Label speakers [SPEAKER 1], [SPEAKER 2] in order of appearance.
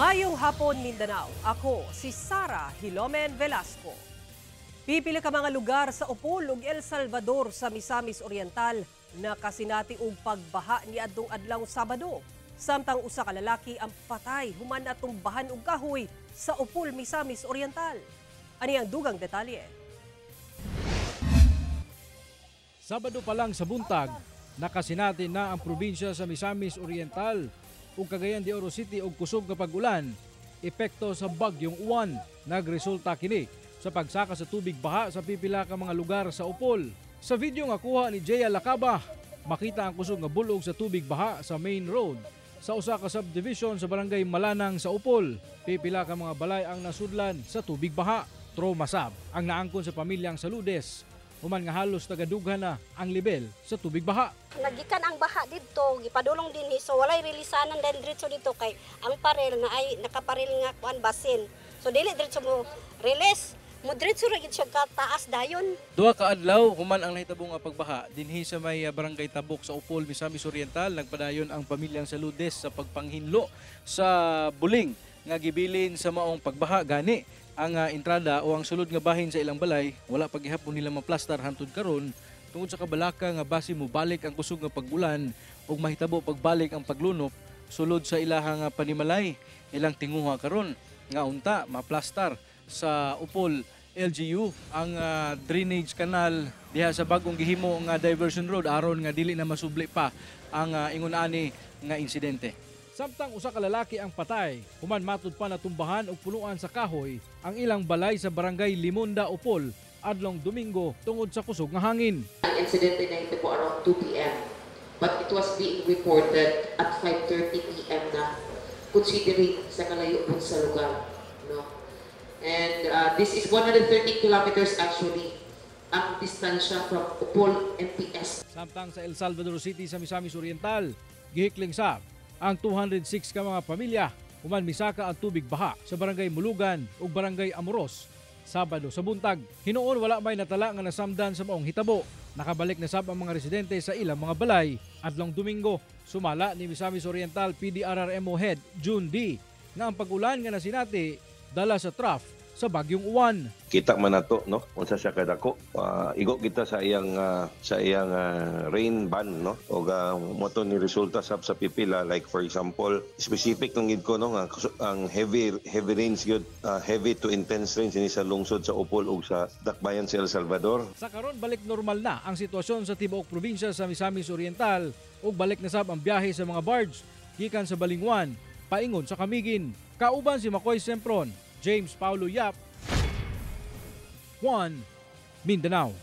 [SPEAKER 1] Mayong hapon, Mindanao. Ako si Sara Hilomen Velasco. Pipili ka mga lugar sa Upol ug El Salvador sa Misamis Oriental na kasinati og pagbaha ni adtong adlaw Sabado. Samtang usa ka lalaki ang patay human atong bahan og kahoy sa Upol, Misamis Oriental. Ani ang dugang detalye.
[SPEAKER 2] Sabado pa lang sa buntag, nakasinati na ang probinsya sa Misamis Oriental ug Cagayan de Oro City og kusog nga pag-ulan epekto sa bagyong Uwan. Nagresulta kini sa pagsaka sa tubig baha sa pipila ka mga lugar sa Upol. Sa video nga kuha ni Jaya Lacaba, makita ang kusog nga bulog sa tubig baha sa main road sa usa ka subdivision sa barangay Malanang sa Upol. Pipila ka mga balay ang nasudlan sa tubig baha. Traumasab ang naangkon sa pamilyang Saludes human nga halos tagadughan na ang level sa tubig baha.
[SPEAKER 3] Nagikan ang baha dito, gipadulong din so walay rilisanan din diretso dito kay ang parel nga ay nakaparel nga kuan basin. So dili diretso mo release, mo diretso ra gid siya ka taas dayon.
[SPEAKER 4] Duha ka adlaw human ang nahitabo nga pagbaha dinhi sa may barangay Tabok sa Upol, Misamis Oriental. Nagpadayon ang pamilyang Saludes sa pagpanghinlo sa buling nga gibilin sa maong pagbaha gani. Ang entrada o ang sulod nga bahin sa ilang balay wala pa gihapon nila maplastar hantud karon tungod sa kabalaka nga basi mo balik ang kusog nga pag-ulan ug mahitabo pagbalik ang paglunop sulod sa ilahang panimalay. Ilang tinguha karon nga unta maplastar sa Upol LGU ang drainage canal diha sa bagong gihimo nga diversion road aron nga dili na masubli pa ang ingon ani nga insidente.
[SPEAKER 2] Samtang usa ka lalaki ang patay, human matud pa natumbahan og punuan sa kahoy ang ilang balay sa barangay Limonda, Upol adlong Domingo tungod sa kusog nga hangin.
[SPEAKER 5] Ang insidente na ito po around 2 p.m. but it was being reported at 5:30 p.m. na considering sa kalayo po sa lugar. No? And this is 130 kilometers actually ang distansya from Upol MPS.
[SPEAKER 2] Samtang sa El Salvador City sa Misamis Oriental, gihikling sab ang 206 ka mga pamilya human misaka ang tubig baha sa barangay Mulugan ug barangay Amoros. Sabado sa buntag, hinuon wala may natala nga nasamdan sa maong hitabo. Nakabalik na sab ang mga residente sa ilang mga balay. Adlong Domingo, sumala ni Misamis Oriental PDRRMO Head June D nga ang pag-ulan nga nasinati dala sa trough sa bagyong Uwan.
[SPEAKER 6] Kita man nato no unsa siya kadako. Igo kita sa iyang rain ban no og moto ni resulta sa pipila like for example specific ng gid ko no nga ang heavy rains gyud heavy to intense rains ini sa lungsod sa Upol ug sa dakbayan sa El Salvador.
[SPEAKER 2] Sa karon balik normal na ang sitwasyon sa tibuok probinsya sa Misamis Oriental ug balik na sab ang biyahe sa mga barge gikan sa Balingwan paingon sa Camiguin. Kauban si Makoy Sempron, James Paulo Yap, One Mindanao.